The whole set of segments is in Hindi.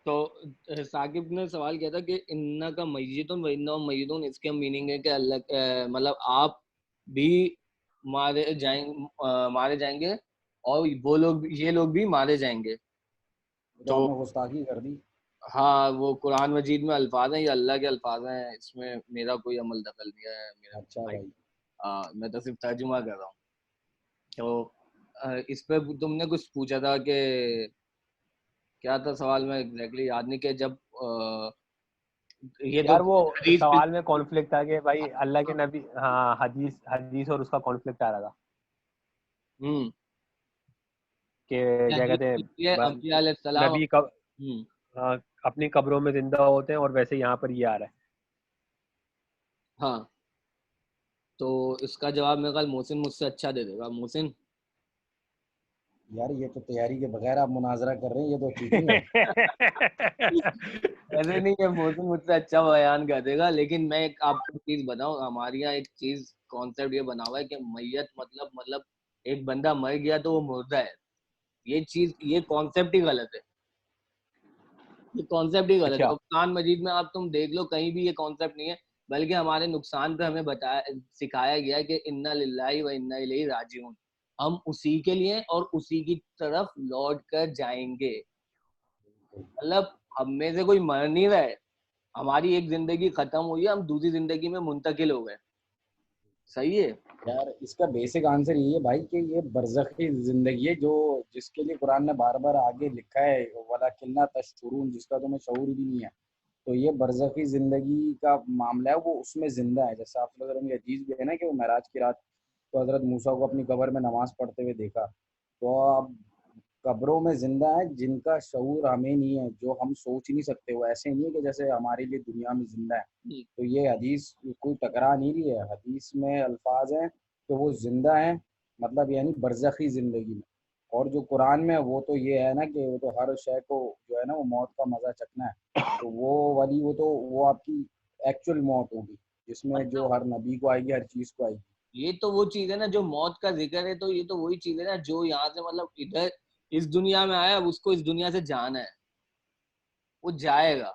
तो साकिब ने सवाल किया था कि इन्ना का मय्यतुन व इन्ना मय्यतुन, इसके मीनिंग है कि अल्लाह मतलब आप भी मारे जाएंगे और वो लोग, ये लोग भी मारे जाएंगे। तो तो आपने गुस्ताखी कर दी। हाँ, वो कुरान मजीद में अल्फाज हैं, ये अल्लाह के अल्फाज हैं, इसमें मेरा कोई अमल दखल नहीं है मेरे अच्छा भाई। भाई। मैं तो सिर्फ तर्जुमा कर रहा हूँ। तो इस पे तुमने कुछ पूछा था कि क्या था सवाल, में एग्जैक्टली याद नहीं, कि जब ये तो यार वो हदीस सवाल में कॉन्फ्लिक्ट था कि भाई अल्लाह के नबी, हाँ, हदीस हदीस और उसका कॉन्फ्लिक्ट आ रहा था हम्म कि क्या कहते हैं, ये अंबिया अलैहिस्सलाम। नबी कब हम्म अपनी कब्रों में जिंदा होते हैं और वैसे यहाँ पर ये आ रहा है। हाँ, तो इसका जवाब मेरे ख्याल मोहसिन मुझसे अच्छा दे देगा। मोहसिन। यार ये तो तैयारी के बगैर आप मुनाजरा कर रहे हैं, ये तो चीटिंग है। ऐसे नहीं है, मोहसिन मुझसे अच्छा बयान कर देगा, लेकिन मैं एक आपको चीज बताऊं, हमारे यहाँ एक चीज कॉन्सेप्ट ये बना हुआ है कि मैयत मतलब एक बंदा मर गया तो वो मुर्दा है। ये चीज, ये कॉन्सेप्ट ही गलत है। ये कॉन्सेप्ट ही गलत है, अच्छा। और कुरान मजीद में आप तुम देख लो, कहीं भी ये कॉन्सेप्ट नहीं है, बल्कि हमारे नुकसान पे हमें बताया, सिखाया गया है कि इन्ना लिल्लाहि व इन्ना इलैहि राजिऊन, हम उसी के लिए और उसी की तरफ लौट कर जाएंगे। मतलब हम में से कोई मर नहीं रहा है, हमारी एक जिंदगी खत्म हुई है, हम दूसरी जिंदगी में मुंतकिल हो गए। सही है। यार इसका बेसिक आंसर ये है भाई कि ये बरज़खी जिंदगी है, जो जिसके लिए कुरान ने बार बार आगे लिखा है, वाला किन्ना तशकुरून, जिसका तुम्हें शऊर भी नहीं है। तो ये बरज़खी जिंदगी का मामला है, वो उसमें जिंदा है। जैसे आप की हदीस भी है ना कि वो महराज की रात तो हजरत मूसा को अपनी कब्र में नमाज पढ़ते हुए देखा। तो अब कब्रों में जिंदा है जिनका शऊर हमें नहीं है, जो हम सोच नहीं सकते, वो ऐसे नहीं है कि जैसे हमारे लिए दुनिया में जिंदा है। तो ये हदीस कोई टकरा नहीं रही है, हदीस में अल्फाज हैं कि वो जिंदा है, मतलब यानी बरज़खी ज़िंदगी में। और जो कुरान में है, वो तो ये है ना कि वो तो हर शय को जो है ना वो मौत का मज़ा चखना है। तो वो वाली वो आपकी एक्चुअल मौत होगी, जिसमें जो मतलब हर नबी को आएगी, हर चीज़ को आएगी। ये तो वो चीज है ना, जो मौत का जिक्र है, तो ये तो वही चीज है ना, जो यहाँ से मतलब इधर इस दुनिया में आया, अब उसको इस दुनिया से जाना है, वो जाएगा।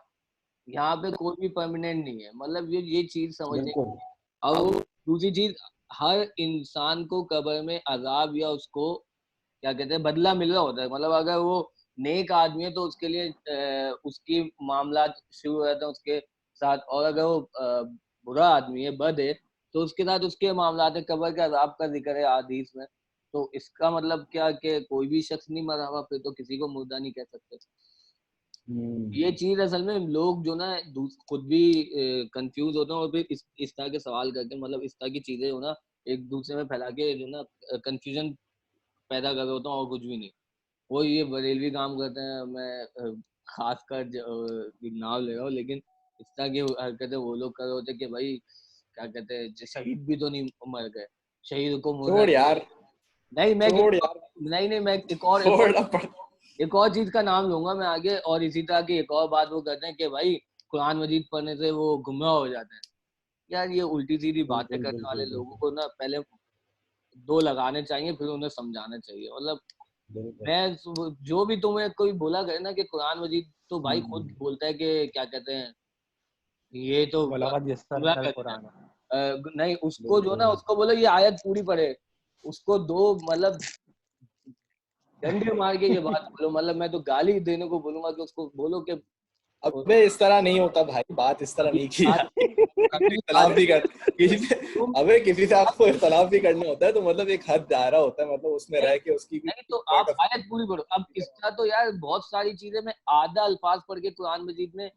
यहाँ पे कोई भी परमानेंट नहीं है, मतलब ये चीज समझने। बिल्कुल। अब दूसरी चीज, हर इंसान को कब्र में अजाब या उसको क्या कहते हैं बदला मिल रहा होता है। मतलब अगर वो नेक आदमी है तो उसके लिए उसकी मामला शुरू हो जाते हैं उसके साथ, और अगर वो बुरा आदमी है, बद है, तो उसके साथ उसके मामला है, कब्र के अजाब का जिक्र है हदीस में। तो इसका मतलब क्या कि कोई भी शख्स नहीं मरा हुआ, फिर तो किसी को मुर्दा नहीं कह सकते। ये चीज असल में लोग जो ना खुद भी कंफ्यूज होते हैं, और फिर इस तरह के सवाल करके, मतलब इस तरह की चीजें हो ना एक दूसरे में फैला के जो ना कंफ्यूजन पैदा कर रहे होता हूँ, और कुछ भी नहीं। वो ये बरेलवी काम करते हैं, मैं खासकर नाम ले रहा हूँ, लेकिन इस तरह की हरकतें वो लोग कर रहे होते कि भाई क्या कहते हैं, शहीद भी तो नहीं मर गए, शहीद को मुर्दा छोड़ यार, नहीं। मैं छोड़ यार, नहीं, मैं छोड़ अब एक और चीज का नाम लूंगा मैं आगे, और इसी तरह की एक और बात वो करते हैं कि भाई कुरान मजीद पढ़ने से वो गुमराह हो जाते हैं। यार ये उल्टी सीधी बातें बिल्कुल करने वाले बिल्कुल लोगों बिल्कुल को ना पहले दो लगाने चाहिए, फिर उन्हें समझाना चाहिए। मतलब बिल्कुल। मैं जो भी तुम्हें कोई बोला करे ना कि कुरान मजीद, तो भाई खुद बोलता है कि क्या कहते हैं, ये तो वलक़द गुमराह यस्सरनल करते हैं। कुरान। नहीं, उसको जो बिल्कुल। ना उसको बोलो ये आयत पूरी पढ़े, उसको दो मतलब डंडे मार के ये बात बोलो, मतलब मैं तो गाली देने को बोलूंगा कि उसको बोलो कि अबे इस तरह नहीं होता भाई, बात इस तरह ये नहीं की बात जाती। इख्तलाफ भी कर किसी से, तुम अबे किसी से आपको इख्तलाफ भी करना होता है तो मतलब एक हद दायरा होता है, मतलब उसमें नहीं, रह के उसकी भी नहीं तो पॉइंट आप ऑफ। आयत पूरी पढ़ो। अब इसका तो यार बहुत सारी चीजें मैं आधा अल्फाज पढ़ के कुरान मजीद में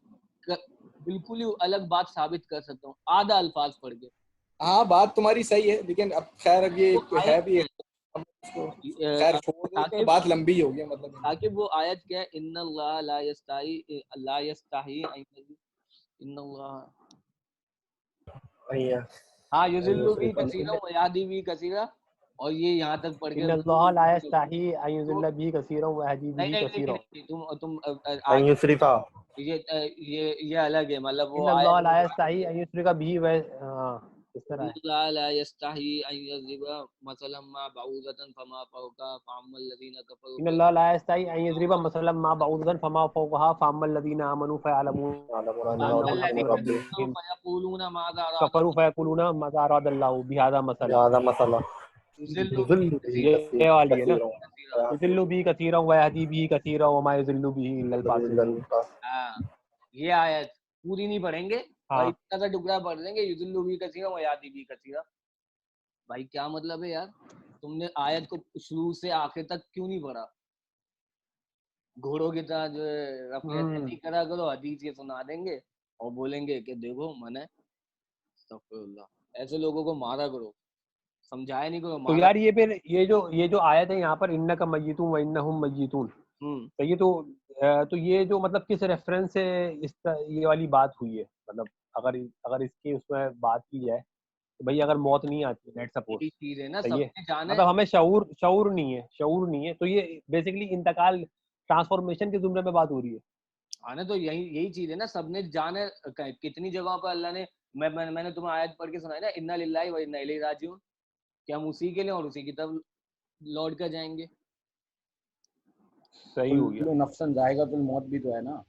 क- बिल्कुल ही अलग बात साबित कर सकता हूँ, आधा अल्फाज पढ़ के। हाँ बात तुम्हारी सही है, लेकिन अब खैर अब ये वो है आयत भी क्या है, हम उसको है? खैर छोड़ देते हैं, ताकि बात लंबी हो गई मतलब। ताकि वो आयत क्या है, इन्नल्लाह ला यस्ताही इन्नल्लाह, भैया हाँ युज़िल्लु भी कसीरा व याहदी भी कसीरा, और ये यहाँ तक पढ़ के इन्नल्लाह ला यस्ताही अन तो युज़िल्ल बिही कसीरन व यहदी नहीं बिही नहीं नहीं, कसीरन। नहीं तुम अन आगे युसरिफा। ये अलग है, मतलब वो आयत इन्नल्लाह ला यस्ताही अन युश्रिका बिही व, हाँ, किस तरह है? अल्लाह ला यस्तही अन यज़रिबा मसलन मा बऊदतन फमा फौका फअम्मल लज़ीना कफरू इन्नल्लाह ला यस्तही अन यज़रिबा मसलन मा बऊदतन फमा फौकहा फअम्मल लज़ीना आमनू फयअलमूना फअम्मल अन्नहुल हक़्क़ु लज़ीना मिन कफरू रब्बिहिम फयक़ूलूना माज़ा कफरू अरादा फयक़ूलूना मज़ा अरादल्लाहु बिहाज़ा मसला। ज़्यादा मसाला युज़िल्लु युज़िल्लु बिही ये वाली है ना, बिही कसीरा। युज़िल्लु बिही कसीरन व यहदी बिही कसीरन व मा युज़िल्लु बिही इल्लल फ़ासिक़ीन। हाँ, ये आयत पूरी नहीं पढ़ेंगे भाई, हाँ, इतना सा टुकड़ा पढ़ देंगे, युज़िल्लु बिही कसीरा व यहदी बिही कसीरा। भाई क्या मतलब है यार, तुमने आयत को शुरू से आखिर तक क्यों नहीं पढ़ा? घोड़ों की तरह जो है रफली करा करो, हदीस ये सुना देंगे और बोलेंगे कि देखो मन है। अस्तगफिरुल्लाह। ऐसे लोगों को मारा करो, समझाया नहीं करो, तो मारा। यार ये फिर ये जो आयत है यहाँ पर इन्नका मय्यितून व इन्नहुम मय्यितून, तो ये तो ये जो मतलब किस रेफरेंस से ये वाली बात हुई है, मतलब अगर इसके उसमें बात की जाए तो भाई अगर मौत नहीं आती, लेट सपोज, यही चीज है ना, सही है, सबने जाना है। मतलब हमें शऊर नहीं है, तो ये बेसिकली इंतकाल ट्रांसफॉर्मेशन के जुमरे में बात हो रही है। हाँ ना, तो यही चीज है ना, सबने जाना है। कितनी जगहों पर अल्लाह ने मैंने तुम्हें आयत पढ़ के सुनाई ना, इन्ना लिल्लाहि व इन्ना इलैहि राजिऊन, कि हम उसी के लिए और उसी की तरफ लौट कर जाएंगे। सही हो गया। कुल्लु नफ्सन जाएगातुल मौत भी तो है ना।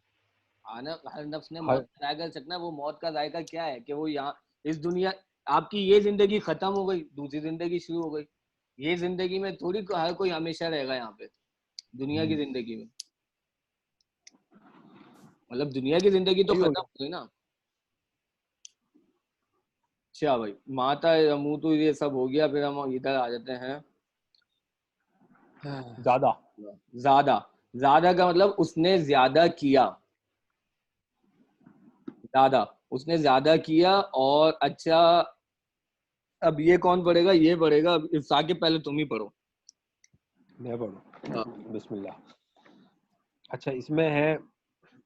हाँ ना, हर नफ्स ने हर मौत का जायका सकना। वो मौत का जायका क्या है कि वो यहाँ इस दुनिया, आपकी ये जिंदगी खत्म हो गई, दूसरी जिंदगी शुरू हो गई। ये जिंदगी में थोड़ी हर कोई हमेशा रहेगा यहाँ पे, दुनिया की जिंदगी में। मतलब दुनिया की जिंदगी तो सही हो खत्म गया। हो गई ना। अच्छा भाई, माता मुंह तो ये सब हो गया, फिर हम इधर आ जाते हैं। ज्यादा ज्यादा, ज्यादा का मतलब उसने ज्यादा किया, ज्यादा उसने ज्यादा किया। और अच्छा, अब ये कौन पढ़ेगा? ये पढ़ेगा साकिब, पहले तुम ही पढ़ो। मैं पढ़ूं? हाँ। बिस्मिल्लाह। अच्छा, इसमें है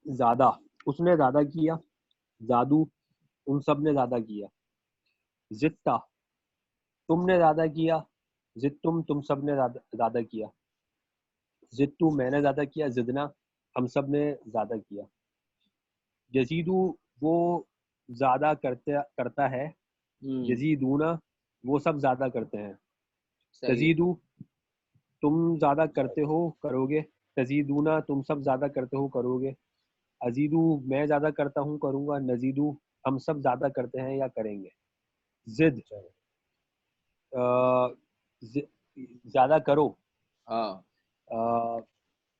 ज्यादा, उसने ज्यादा किया, जादू, उन सब ने ज्यादा किया, जित्ता, तुमने ज्यादा किया, जित्तुम, तुम सब ने ज्यादा किया, जित्तू, मैंने ज्यादा किया, जिदना, हम सब ने ज्यादा किया, यजीदू, वो ज्यादा करता है, यजीदूना, वो सब ज्यादा करते हैं, सही है। तजीदू, तुम ज्यादा करते हो, करोगे, तजीदूना, तुम सब ज्यादा करते हो, करोगे, अजीदू, मैं ज्यादा करता हूँ, करूंगा, नजीदू, हम सब ज्यादा करते हैं या करेंगे, जिद, ज्यादा करो, हाँ,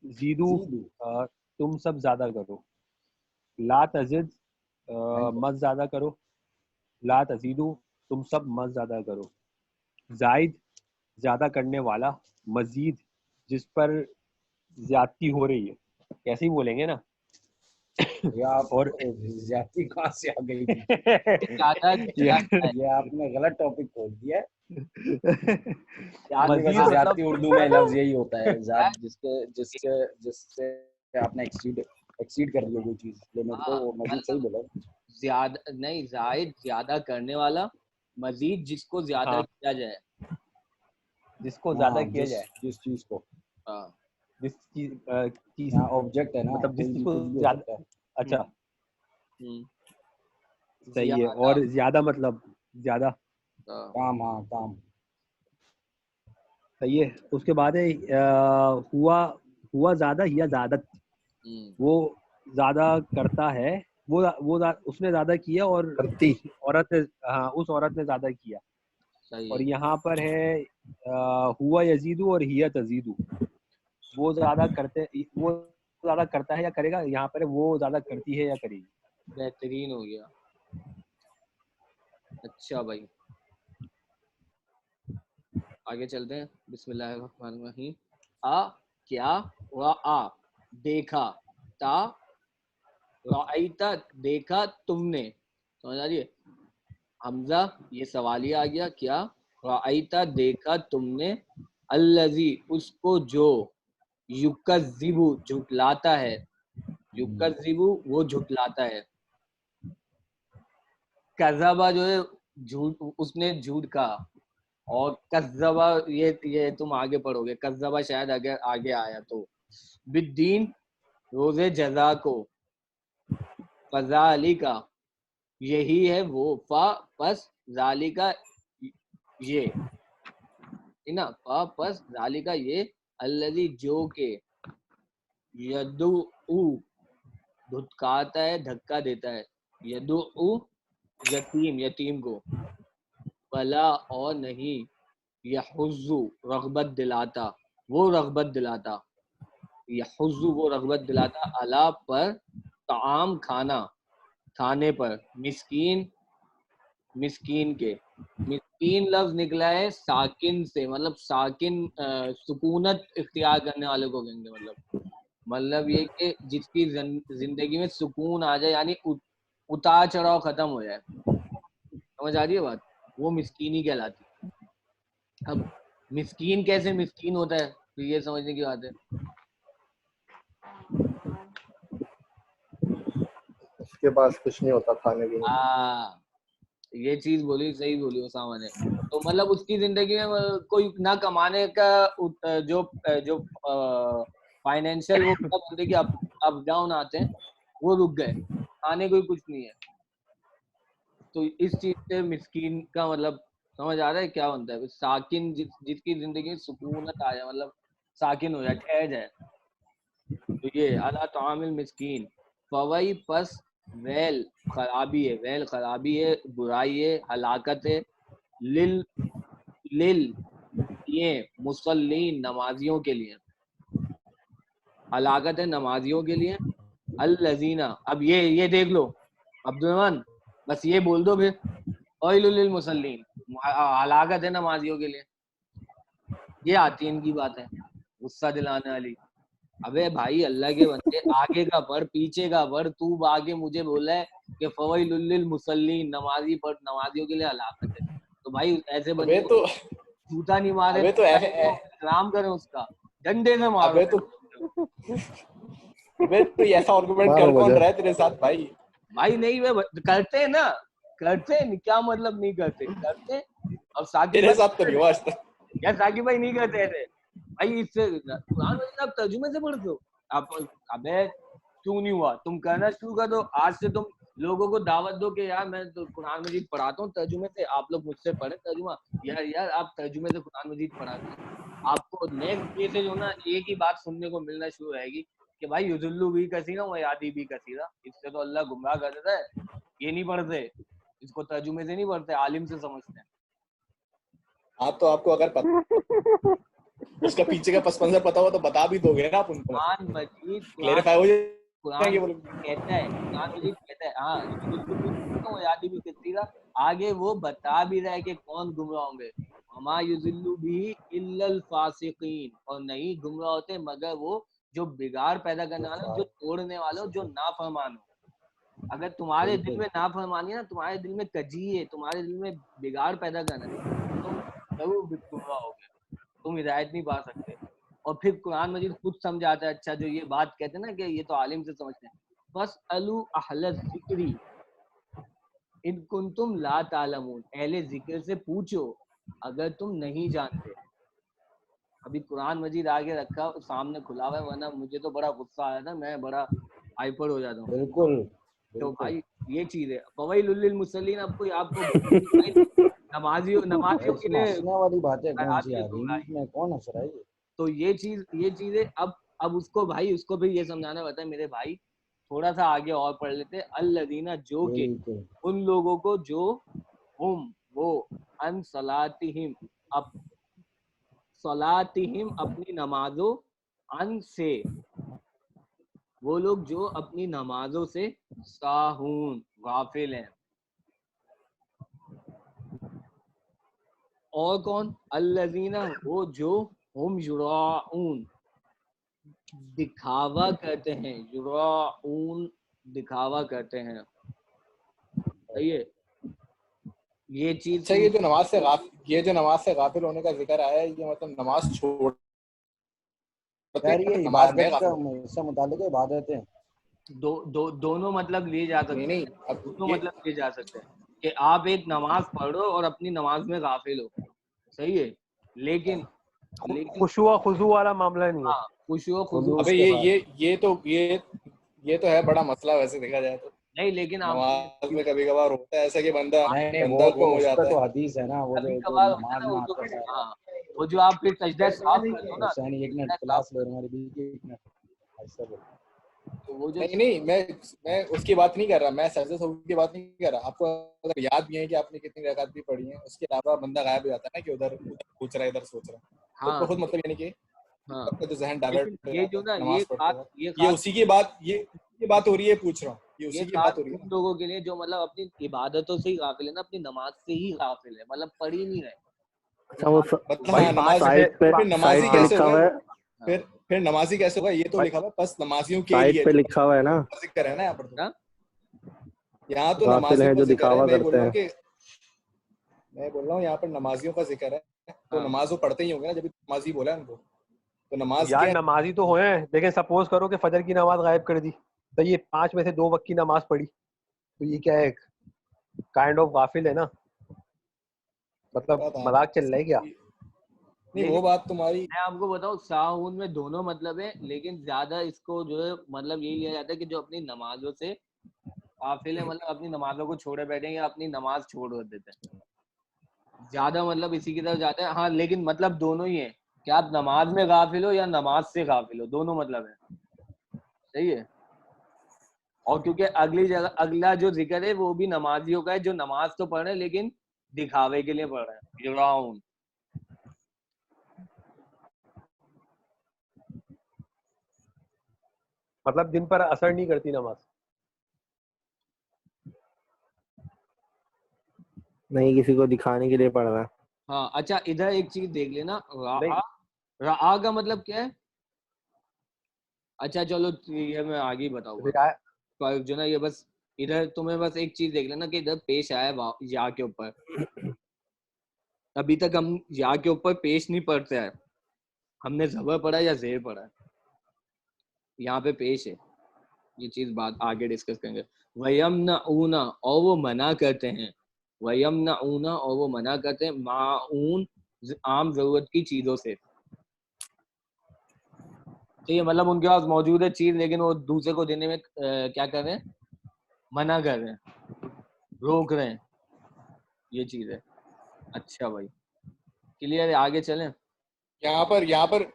जीदू, जीदू तुम सब ज्यादा करो, ला तजिद, मत ज्यादा करो, ला तजीदू, तुम सब मत ज्यादा करो, जायद, ज्यादा करने वाला, मजीद, जिस पर ज्यादती हो रही है, कैसे ही बोलेंगे ना। या आप और ज्यादती कहाँ से आ गई थी? ज्यादा यार, ये आपने गलत टॉपिक खोल दिया है। ज्यादा- वैसे मजीद ज्यादती मतलब उर्दू में लफ्ज यही होता है, जात जिसके जिसके जिससे आपने एक्सीड कर लिया कोई चीज लिमिट को, हाँ, वो मजीद सही बोला। ज्यादा नहीं, जायद ज्यादा करने वाला, मजीद जिसको ज्यादा हाँ, किया जाए। जिसको ज्यादा हाँ, किया जाए, जिस चीज को, हाँ। जिस चीज यहाँ ऑब्जेक्ट है ना, मतलब जिस कोई चीज भी को कुछ भी हो सकता ज्यादा, है। अच्छा, हम्म, सही है। ज्यादा। और ज्यादा मतलब ज्यादा, हाँ। काम, हाँ काम। सही है। उसके बाद है हुआ, हुआ ज्यादा या ज्यादत, हम्म, वो ज्यादा करता है, उसने ज्यादा किया और करती उस औरत ने, हाँ, उस औरत ने ज्यादा किया। सही और है। यहाँ पर है हुआ यजीदु और हिया तजीदु, वो ज्यादा करता है या करेगा, यहाँ पर है वो ज्यादा करती है या करेगी। बेहतरीन हो गया। अच्छा भाई, आगे चलते हैं। बिस्मिल्लाहिर्रहमानिर्रहीम। आ, क्या, व आ, देखा, ता, राइता, देखा तुमने। समझ आ रही है? हमजा, ये सवाली आ गया। क्या, राइता, देखा तुमने, अल्लजी, उसको जो, युकज़िबु, झुटलाता है, युकज़िबु, वो झुटलाता है, कज़बा जो है झूठ, उसने झूठ कहा। और कज़्ज़बा, ये तुम आगे पढ़ोगे, कज़्ज़बा शायद अगर आगे आया तो, बिद्दीन, रोजे जजा को, फज़ालिका, यही है वो, फा, बस, जालिका ये, है ना, पस जालिका ये, अल्लज़ी जो के, यदु धुतकारता है, धक्का देता है, यदु यतीम, यतीम को, वला और नहीं, यहुज़्ज़ु रग़बत दिलाता, वो रग़बत दिलाता, यहुज़्ज़ु वो रग़बत दिलाता, अला पर, ताम खाना, खाने पर, मिस्कीन, मिस्कीन के, मिस्कीन लफ्ज निकला है साकिन से, मतलब साकिन सुकूनत इख्तियार करने वाले को कहेंगे, मतलब ये कि जिसकी जिंदगी में सुकून आ जाए, यानी उतार चढ़ाव खत्म हो जाए, समझ आ रही है बात, वो मिस्कीनी कहलाती है। अब मिस्कीन कैसे मिस्कीन होता है, तो ये समझने की बात है। उसके पास कुछ नहीं होता खाने के लिए। ये चीज बोली, सही बोली उसामा ने। तो मतलब उसकी जिंदगी में कोई ना कमाने का जो जो फाइनेंशियल वो बोलते कि अप डाउन आते हैं, वो रुक गए, खाने को कुछ नहीं है। तो इस चीज से मिस्कीन का मतलब समझ आ रहा है क्या बनता है, साकिन, जिसकी जिंदगी में सुकूनत आ जाए, मतलब साकिन हो जाए, ठहर जाए, तो ये अला तामिल मिस्कीन, फवई पस वैल खराबी है, वैल खराबी है, बुराई है, हलाकत है, लिल लिल ये मुसल्लीन नमाजियों के लिए, हलाकत है नमाजियों के लिए, अल्लज़ीना, अब ये देख लो अब्दुलरहमान, बस ये बोल दो फिर, वैलुल लिल मुसल्लीन, हलाकत है नमाजियों के लिए, ये आती है इनकी बात है, गुस्सा दिलाने वाली। अबे भाई अल्लाह के बंदे, आगे का पढ़ पीछे का पढ़, तू आगे मुझे बोला है कि फवैलुल लिल मुसल्लीन, नमाजी पढ़, नमाजियों के लिए हलाकत है, तो भाई ऐसे बंदे को जूता नहीं मारे, अबे तो इकराम करें उसका, डंडे से मारो। अबे तो ऐसा आर्गुमेंट कर कौन रहा है तेरे साथ भाई? भाई नहीं, वे करते हैं ना, करते हैं, क्या मतलब नहीं करते, करते हैं। अब साकिब तेरे साथ तो नहीं हुआ आज तक क्या, साकिब भाई नहीं करते थे भाई, इससे कुरान मजीद आप तर्जुमे से पढ़ते हो आप? अबे क्यों नहीं हुआ, तुम करना शुरू कर दो, आज से तुम लोगों को दावत दो कि यार मैं तो कुरान मजीद पढ़ाता हूँ तर्जुमे से, आप लोग मुझसे पढ़े तर्जुमा, यार आप तर्जुमे से कुरान मजीद पढ़ाते हैं, आपको नेक्स्ट डे से जो ना एक ही बात सुनने को मिलना शुरू रहेगी कि भाई युजुल्लु भी कसीरा व यादी भी कसीरा, इससे तो अल्लाह गुमराह कर देता है, ये नहीं पढ़ते, इसको तर्जुमे से नहीं पढ़ते, आलिम से समझते हैं। हाँ तो आपको अगर पता उसका पीछे का पस मंजर पता हो तो बता भी दोगे ना आप उनको, कुरान मजीद क्लेरिफाई हो जाए। कुरान कहता है, कुरान मजीद कहता है, हाँ तो यादी भी कसीरा, आगे वो बता भी रहा है कि कौन गुमराह होंगे, वमा युज़िल्लु बिही इल्लल फासिकीन, और नहीं गुमराह होते मगर वो जो बिगाड़ पैदा करने वाले, जो तोड़ने वाले, जो नाफरमान हो। अगर तुम्हारे दिल में नाफरमानी है ना, तुम्हारे दिल में कजी है, तुम्हारे दिल में बिगाड़ पैदा करना है, तुम जरूर गुमराह होगे, तुम हिदायत नहीं पा सकते। और फिर कुरान मजीद खुद समझाता है, अच्छा जो ये बात कहते हैं ना कि ये तो आलिम से समझते हैं, बस अलू अहल जिक्री इन कुंतुम ला तालमून, अहले जिक्र से पूछो अगर तुम नहीं जानते। अभी कुरान मजीद आगे रखा, सामने खुला हुआ है, वरना मुझे तो बड़ा गुस्सा आया था, मैं बड़ा हाइपर हो जाता हूँ। बिल्कुल तो भाई ये चीज है, फवैलुल लिल मुसल्लीन, आपको नमाजियों के लिए हंसने वाली बातें कौन सी आ रही हैं, कौन हंस रहा है? तो ये चीज है। अब उसको भाई, उसको भी ये समझाना पड़ता है मेरे भाई, थोड़ा सा आगे और पढ़ लेते, अल्लज़ीना जो के, उन लोगों को जो हुम वो अन सलातिहिम सलातिहिम अपनी नमाजों, अन से वो लोग जो अपनी नमाजों से साहून गाफिल हैं। और कौन? अल्लज़ीना वो जो हुम युराऊन दिखावा करते हैं, युराऊन दिखावा करते हैं। सही है ये चीज। अच्छा ये जो नमाज से गाफिल होने का जिक्र आया है, ये मतलब नमाज छोड़ यार ये इबादत का इससे मुताल्लिक इबादतें दोनों मतलब लिए जा सकते हैं, दोनों मतलब लिए जा सकते हैं कि आप एक नमाज पढ़ो और अपनी नमाज में गाफिल हो, सही है, लेकिन खुशू वाला मामला नहीं है। हाँ खुशू खुजू। अबे ये तो है बड़ा मसला वैसे देखा जाए तो। नहीं लेकिन आप नमाज में कभी कभार होता है ऐसा कि बंदा नहीं बंदा वो गुम तो हो उस जाता पर है। तो हदीस है ना, वो कभी जो कभार होता है नमाज ना, में वो तो आता है। हाँ, वो जो आप फिर सजदा साफ करते हो ना, हुसैन एक मिनट सजदा साफ क्लास ले रहा हूँ, हमारी बीवी की, एक मिनट ऐसा बोल। तो वो जो नहीं नहीं, मैं उसकी बात नहीं कर रहा, मैं सजदे सहू की बात नहीं कर रहा। आपको अगर याद भी है कि आपने कितनी रकात भी पढ़ी है, उसके अलावा बंदा गायब हो जाता है ना, कि उधर उधर सोच रहा है, इधर सोच रहा है, खुद हाँ ब खुद, मतलब यानी कि हाँ, आपका जो जहन डाइवर्ट लेकिन हो ये जाता जो है ना नमाज पढ़ते वक्त। ये ये खास उसी की बात, ये उसी की बात हो रही है, पूछ रहा हूँ, ये ये उसी की खास बात हो रही है उन ना। लोगों के लिए जो मतलब अपनी इबादतों से ही गाफिल है ना, अपनी नमाज से ही गाफिल है, मतलब पढ़ ही नहीं रहे वो अच्छा वो मतलब भाई हाँ, पांच नमाज में से साइड पे फिर नमाजी साइड पे कैसे लिखा होगा? हुआ है, हाँ फिर नमाजी कैसे होगा? ये तो भाई लिखा हुआ है बस नमाजियों के साइड लिए, पे जो लिखा हुआ है ना, का जिक्र है ना यहाँ पर। तो क्या यहाँ तो गाफिल नमाजियों हैं का जो जिक्र है। दिखावा मैं ये बोल करते रहा हूँ हैं। कि मैं बोल रहा हूँ यहाँ पर नमाजियों का जिक्र है, तो हाँ नमाज वो पढ़ते ही होंगे ना, जब नमाजी बोला है उनको। तो नमाज यार क्या है? नमाजी तो हुए हैं, लेकिन सपोज करो कि फजर की नमाज गायब कर दी, तो ये 5 में से 2 वक्त की नमाज पढ़ी, तो ये क्या है, काइंड ऑफ गाफिल है ना, मतलब बात हाँ, मजाक चल रहा है क्या? नहीं लेकिन वो बात तुम्हारी। मैं आपको बताऊं, साहून में दोनों मतलब है, लेकिन ज्यादा इसको जो है मतलब यही लिया जाता है कि जो अपनी नमाजों से गाफिल है, मतलब अपनी नमाजों को छोड़े बैठे हैं या अपनी नमाज छोड़ देते हैं, ज्यादा मतलब इसी की तरफ जाते हैं। हाँ लेकिन मतलब दोनों ही है, कि आप नमाज में गाफिल हो या नमाज से गाफिल हो, दोनों मतलब है। सही है। और क्योंकि अगली जगह अगला जो जिक्र है वो भी नमाजियों का है, जो नमाज तो पढ़ रहे हैं लेकिन दिखावे के लिए पढ़ रहे हैं, युराउन। मतलब दिन पर असर नहीं करती नमाज। नहीं किसी को दिखाने के लिए पढ़ रहा है। हाँ अच्छा, इधर एक चीज देख लेना, नहीं रा रा का मतलब क्या है? अच्छा चलो ये मैं आगे ही बताऊंगा। रियायत, पर जो ना ये बस इधर तुम्हें बस एक चीज देख लेना कि इधर पेश आया है या के ऊपर। अभी तक हम या के ऊपर पेश नहीं पढ़ते हैं, हमने जबर पढ़ा या जेर पढ़ा है, यहाँ पे पेश है। ये चीज बात आगे डिस्कस करेंगे। वयम न ऊना, और वो मना करते हैं, वयम न ऊना, और वो मना करते हैं, माऊन आम जरूरत की चीजों से। तो ये मतलब उनके पास मौजूद है चीज, लेकिन वो दूसरे को देने में क्या कर रहे हैं, मना कर रहे हैं, रोक रहे हैं, ये चीज है। अच्छा भाई क्लियर है, आगे चलें। यहाँ पर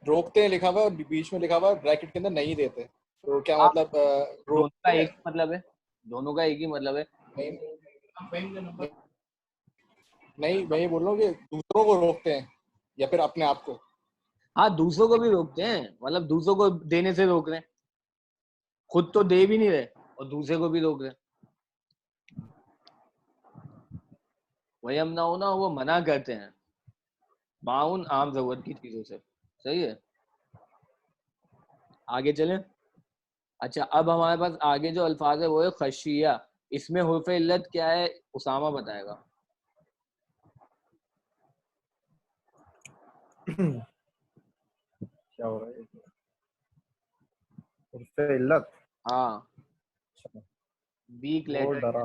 रोकते हैं लिखा हुआ है, और बीच में लिखा हुआ है ब्रैकेट के अंदर नहीं देते, तो क्या हाँ मतलब दोनों का रोकते एक हैं? ही मतलब है, दोनों का एक ही मतलब है। नहीं, नहीं मैं ये बोल रहा हूँ कि दूसरों को रोकते हैं या फिर अपने आप को। हाँ दूसरों को भी रोकते हैं, मतलब दूसरों को देने से रोक रहे हैं, खुद तो दे भी नहीं रहे और दूसरे को भी रोक रहे हैं। वयमनाउना, वो मना करते हैं, माउन आम जरूरत की चीजों से। सही है, आगे चलें। अच्छा अब हमारे पास आगे जो अल्फाज है वो है खशिया। इसमें हुर्फ इल्लत क्या है, उसामा बताएगा। क्या हो रहा है उससे इल्लत? हाँ वीक वो लेटर। डरा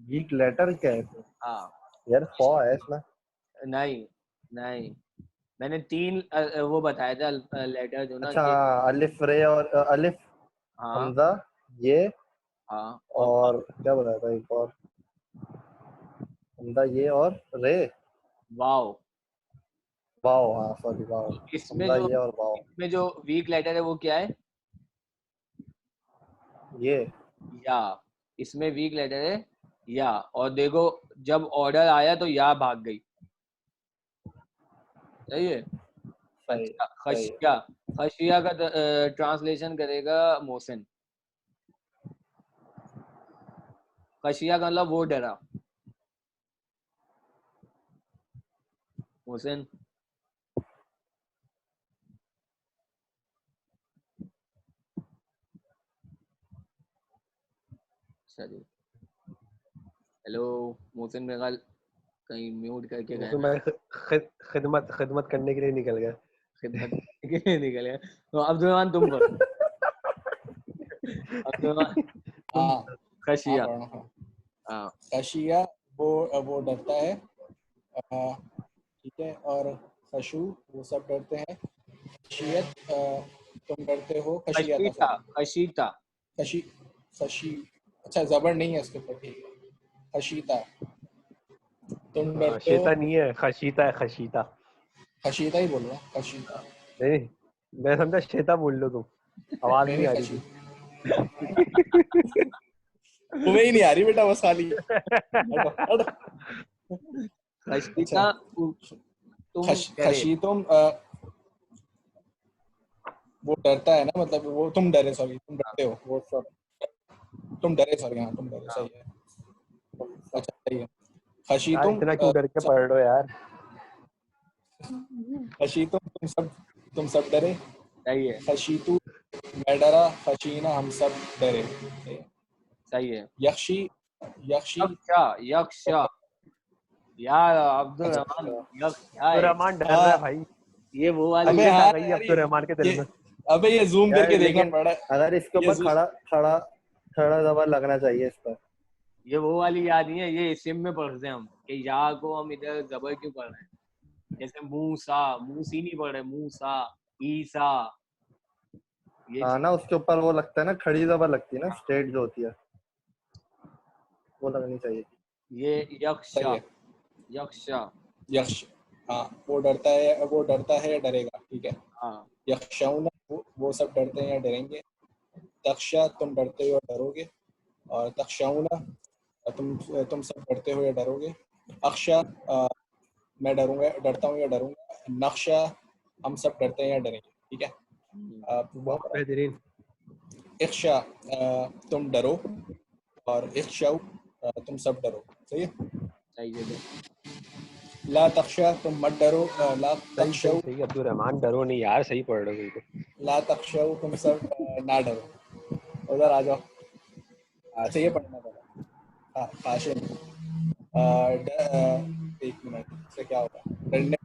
वीक लेटर क्या है? हाँ यार फॉ है इसमें। नहीं नहीं, मैंने 3 वो बताया था लेटर जो ना अच्छा कि हाँ, अलिफ रे और अलिफ हाँ हमजा ये, हाँ और क्या बताया था एक और, हमजा ये और रे, वाव। वाओ, हाँ सॉरी वाओ, इसमें हमजा जो ये और वाओ इसमें जो वीक लेटर है वो क्या है, ये। या। इसमें वीक लेटर है या, और देखो जब ऑर्डर आया तो या भाग गई। सही है। सही अच्छा सही है। खशिया, खशिया का ट्रांसलेशन करेगा मोहसिन। खशिया का मतलब वो डरा। मोहसिन सॉरी, हेलो मोहसिन मेघाल कहीं म्यूट करके गए उसमें ना, मैं खिदमत खिदमत करने के लिए निकल गया। खिदमत के लिए निकल गए। तो अब्दुलरहमान तुम करो, अब्दुलरहमान तुम हाँ हाँ खशिया। पढ़ना हाँ। हाँ खशिया वो डरता है, ठीक है। और खशू वो सब डरते हैं। खशियत तुम डरते हो, खशियत खशीता, सॉरी, खशीता, खशी खशी, अच्छा जबर नहीं है उसके ऊपर, ठीक है। खशीता, तुम डरते हो। शेता नहीं है, खशीता है, खशीता। खशीता ही बोल रहा हूँ, खशीता। नहीं, मैं समझा शेता बोल लो तुम, आवाज नहीं नहीं नहीं आ रही खशी, थी। तुम्हें ही नहीं आ रही बेटा, बस खाली हटो हटो। अच्छा, खशीता तुम डरे। खशी तुम वो डरता है ना, मतलब वो तुम डरे, सॉरी तुम डरते हो, वो सब तुम डरे, सॉरी हाँ तुम डरे, हाँ, सही है। अच्छा सही है। खशी यार तुम इतना क्यों डर के पढ़ रहे हो यार? खशी तुम सब डरे। सही है, खशीतु मैं डरा, खशीना हम सब डरे। सही है। यक्षी, यक्षी यक्षा, यक्षा, यार अब्दुल अच्छा, रहमान, यक्ष क्या तो है? रहमान डर रहा है हाँ भाई, ये वो वाली अबे इज्जत आ हाँ गई है यार अब तो रहमान के दिल ये में। अबे ये जूम यार, करके देखना लेकिन पड़ रहा है। अगर इसके ये ऊपर खड़ा खड़ा खड़ा जबर लगना चाहिए इस पर। ये वो वाली याद नहीं है, ये इस्म में पढ़ते हैं हम कि या को हम इधर जबर क्यों पढ़ रहे हैं। जैसे मूसा, मूसी नहीं पढ़ रहे, मूसा, ईसा, ये हाँ चीज। ना, उसके ऊपर वो लगता है ना, खड़ी जबर लगती है ना, स्ट्रेट जो होती है वो लगनी चाहिए। ये सही यक्षा, है। यक्षा, यक्ष, हाँ वो डरता है या डरेगा, ठीक है। हाँ, यक्षौन वो सब डरते हैं या डरेंगे। तख्शा तुम डरते हो या डरोगे। और तख्शौन तुम सब डरते हो या डरोगे। अक्षा मैं डरूंगा, डरता हूँ या डरूंगा। नक्शा हम सब डरते हैं या डरेंगे, ठीक है। बहुत बेहतरीन। इख्शा तुम डरो, और इख्शौ तुम सब डरो, सही है। सही है। ला तख्शा तुम मत डरो, ला सही तख्शौ, सही सही, अब्दुल रहमान डरो नहीं यार, सही पढ़ रहे हो तुम ला तख्शौ तुम सब ना डरो। उधर आ जाओ। अच्छा ये पढ़ना पड़ा। हाँ हाशिम, एक मिनट, इससे क्या होगा, डरने,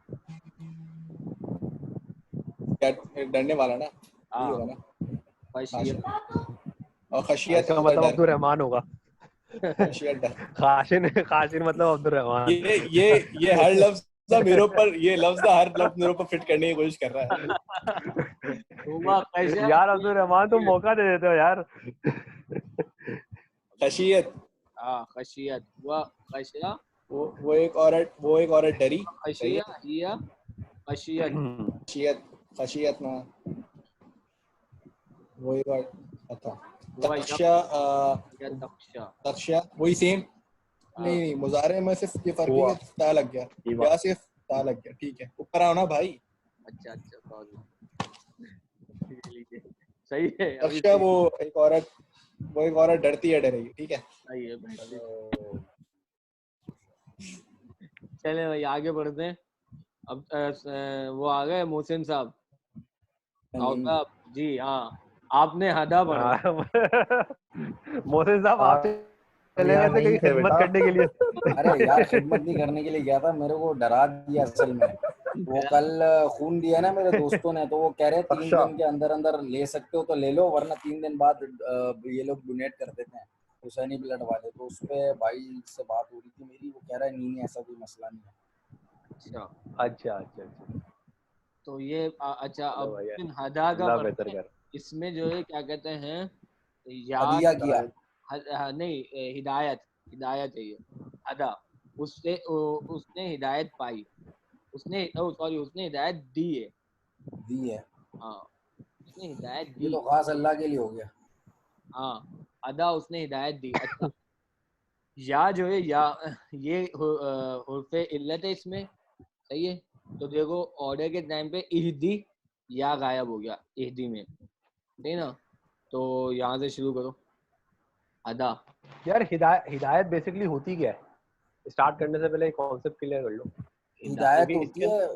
डरने वाला ना, यही होगा हाँ, ना। खशियत, हाशिम और तो। खशियत इसका उधर मतलब डर, अब्दुल रहमान होगा। खशियत डर। खाशिन, खाशिन मतलब अब्दुल रहमान। ये हर लफ्ज ना मेरे ऊपर, ये लफ्ज ना हर लफ्ज मेरे ऊपर फिट करने की कोशिश कर रहा है। हुआ खशा, यार अब्दुल रहमान तुम मौका दे देते हो यार। खशियत हाँ, खशियत हुआ, खशा, वो एक औरत डरी, सही खशिया, है। हिया, खशियत, खशियत, खशियत ना वो एक और, अच्छा हुआ तख्शा या तख्शा। तख्शा वही सेम। हाँ, नहीं मुजारे में सिर्फ ये फर्क है हुआ कि ता लग गया, या सिर्फ ता लग गया, ठीक है। ऊपर आओ ना भाई। अच्छा अच्छा, सॉरी, ये लीजिए, सही है, अभी तख्शा सही, वो एक औरत डरती है, डरेगी, ठीक है। सही है, बेहतरीन। चले भाई आगे बढ़ते हैं। अब वो आ गए मोहसिन साहब, आओ साहब जी, हाँ, आपने हदा पढ़ना। मोहसिन साहब आप हाँ चले यार, गए थे नहीं कहीं थे खिदमत बेटा। करने के लिए? अरे यार, खिदमत नहीं करने के लिए गया था, मेरे को डरा दिया असल में। वो कल खून दिया ना मेरे दोस्तों ने, तो वो कह रहे 3 अच्छा, दिन के अंदर अंदर ले सकते हो तो ले लो, वरना 3 दिन बाद ये लोग डोनेट कर देते हैं, हुसैनी ब्लड वाले। तो उस पे भाई से बात हो रही थी मेरी, वो कह रहा है नहीं ऐसा कोई मसला नहीं है। अच्छा, अच्छा अच्छा अच्छा, तो ये अच्छा, चलो अब भैया, इन हदा का अल्लाह बेहतर पढ़ते हैं। कर। इसमें जो है क्या कहते हैं, याद, हदिया किया। नहीं, हिदायत, हिदायत है ये, हदा, उससे उसने हिदायत पाई, उसने, सॉरी, उसने हिदायत दी है। दी है, हाँ, उसने हिदायत ये दी, तो खास अल्लाह के लिए हो गया। हाँ, अदा उसने हिदायत दी। अच्छा, या जो है, या ये हुर्फे इल्लत है इसमें, सही है। तो देखो ऑर्डर के टाइम पे इहदी या गायब हो गया इहदी में, सही ना। तो यहाँ से शुरू करो, अदा। यार हिदायत बेसिकली होती क्या है? स्टार्ट करने से पहले कॉन्सेप्ट क्लियर कर लो। हिदायत क्योंकि होती इसके है,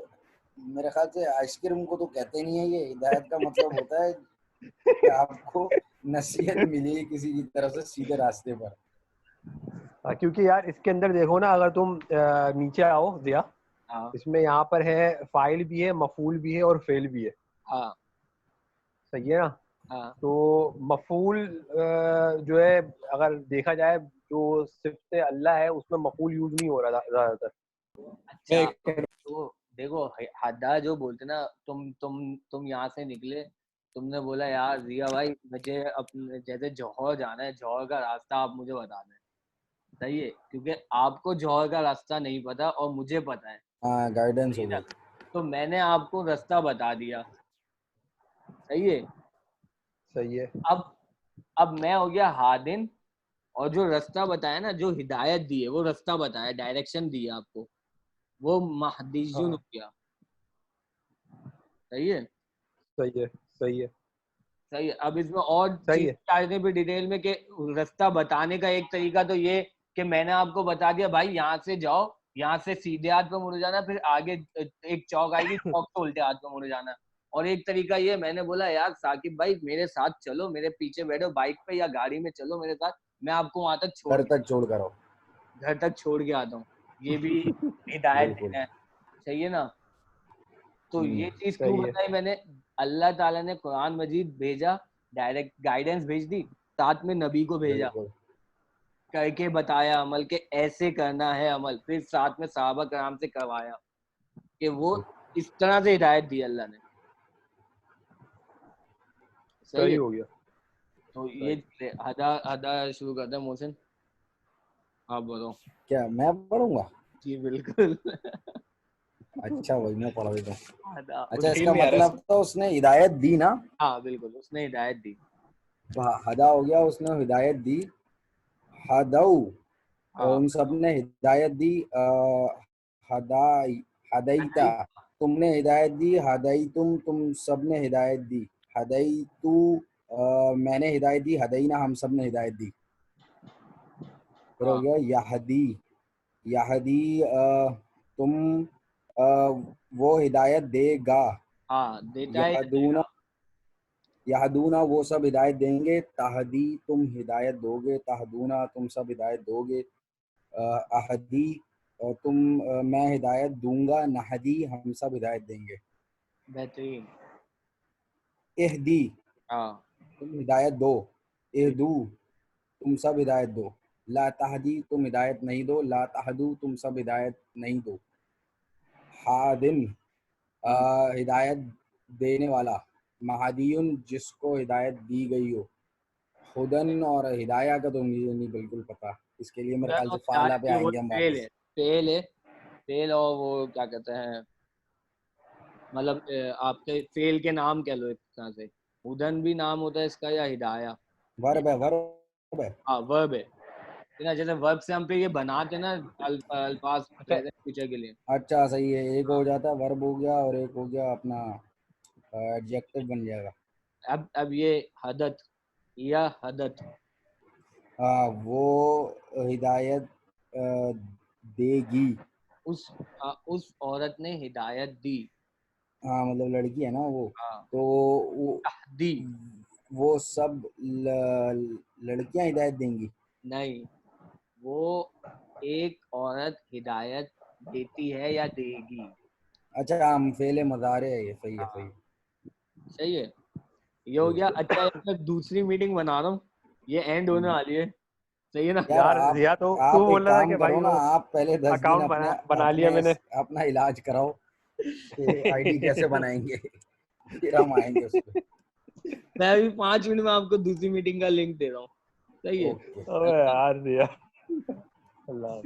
मेरे ख्याल से आइसक्रीम को तो कहते नहीं है ये। हिदायत का मतलब होता है कि आपको नसीहत मिली किसी की तरफ से सीधे रास्ते पर। क्योंकि यार इसके अंदर देखो ना, अगर तुम नीचे आओ दिया, हाँ, इसमें यहाँ पर है फाइल भी है, मफूल भी है और फेल भी है, हाँ, सही है ना? हाँ, तो मफूल जो है, अगर देखा जाए जो सिफ्त अल्लाह है उसमें मफूल यूज नहीं हो रहा ज्यादातर। अच्छा। तो देखो हदा जो बोलते ना, तुम यहाँ से निकले, तुमने बोला यार जिया भाई मुझे अपने जैसे जौहर जाना है, जौहर का रास्ता आप मुझे बता दें। सही है, क्योंकि आपको जौहर का रास्ता नहीं पता और मुझे पता है। हाँ गाइडेंस सही हो ना, गई। तो मैंने आपको रास्ता बता दिया। सही है। सही है। अब मैं हो गया हादिन, और जो रास्ता बताया ना, जो हिदायत दी है, वो रास्ता बताया, डायरेक्शन दी है आपको, वो महदीजुन हो हाँ गया। सही है। सही है। सही है। सही है। अब इसमें और सही चीज है। जानने पे डिटेल में कि रास्ता बताने का एक तरीका तो ये कि मैंने आपको बता दिया भाई यहाँ से जाओ, यहाँ से सीधे हाथ पे मुड़ जाना, फिर आगे एक चौक आएगी, चौक से उल्टे हाथ पे मुड़ जाना। और एक तरीका ये, मैंने बोला यार साकिब भाई मेरे साथ चलो, मेरे पीछे बैठो बाइक पे या गाड़ी में, चलो मेरे साथ, मैं आपको वहां तक घर तक छोड़ कर आओ। घर तक छोड़ के आता हूँ। ये भी हिदायत बिल्कुल। देना है। सही है ना। तो ये चीज क्यों सही है। बताई मैंने, अल्लाह ताला ने कुरान मजीद भेजा, डायरेक्ट गाइडेंस भेज दी, साथ में नबी को भेजा, बिल्कुल करके बताया अमल के ऐसे करना है अमल, फिर साथ में सहाबा कराम से करवाया कि वो इस तरह से हिदायत दी अल्लाह ने। सही सही है। हो गया। तो ये सही। हदा हदा शुरू करते हैं। मोहसिन आप बोलो। क्या मैं पढ़ूंगा? जी बिल्कुल। अच्छा वही मैं पढ़ देता हूँ। हदा। अच्छा मुझे इसका नहीं आ रहा मतलब तो उसने हिदायत दी ना। हाँ बिल्कुल, उसने हिदायत दी। तो हदा हो गया, उसने हिदायत दी। हदऊ, हाँ उन सब ने हिदायत दी। हदाई, हदैता, तुमने हिदायत दी। हदई तुम सब ने हिदायत दी। हदई तू, मैंने हिदायत दी। हदैना, हम सब ने हिदायत दी। फिर हो हाँ गया यहदी, यहदी तुम, अ, वो हिदायत देगा। हाँ, देता है या यहदूना, देगा। यहदूना वो सब हिदायत देंगे। तहदी तुम हिदायत दोगे। तहदूना तुम सब हिदायत दोगे। अहदी तुम, मैं हिदायत दूंगा। नहदी हम सब हिदायत देंगे। बेहतरीन। इहदी हाँ तुम हिदायत दो। जी। इहदू तुम सब हिदायत दो। ला तहदी तुम हिदायत नहीं दो। ला तहदू तुम सब हिदायत नहीं दो। हादिन हिदायत देने वाला। महादीयुन जिसको हिदायत दी गई हो। हुदन और हिदाया का तो मुझे नहीं बिल्कुल पता, इसके लिए मेरे ख्याल से फाला पे वो आएंगे हम फेल वापस। है, फेल है। फेल, और वो क्या कहते हैं, मतलब आपके फेल के नाम कह लो एक तरह से। उदन भी नाम होता है इसका, या हिदाया। ये वर्ब है, वर्ब है। हाँ वर्ब है ना, जैसे वर्ब से हम पे ये बनाते ना अल्फाज अच्छा प्रेजेंट फ्यूचर के लिए। अच्छा सही है, एक हाँ। हो जाता है वर्ब हो गया, और एक हो गया अपना एडजेक्टिव बन जाएगा। अब ये हदत या हदत। हाँ वो हिदायत देगी। उस उस औरत ने हिदायत दी। हाँ मतलब लड़की है ना वो। हाँ। तो वो दी। वो सब लड़कियां हिदायत देंगी। नहीं, वो एक औरत हिदायत देती है या देगी। अच्छा हम फेले मजारे है ये, सही है सही हाँ है। सही है। ये हो गया। अच्छा एक मैं दूसरी मीटिंग बना रहा हूँ, ये एंड होने हम्म। वाली है। सही है ना। यार यार जिया, तो तू आप एक बोल रहा था काम कि भाई करो ना, वो आप पहले 10 दिन अकाउंट अपने बना लिया अपने मैंने। अपना इलाज कराओ कि आईडी कैसे बनाएंगे। फिर हम आएंगे उस पे। मैं अभी 5 मिनट में आपको दूसरी मीटिंग का लिंक दे रहा हूँ। सही है। ओके। अबे यार जिया। अल्लाह।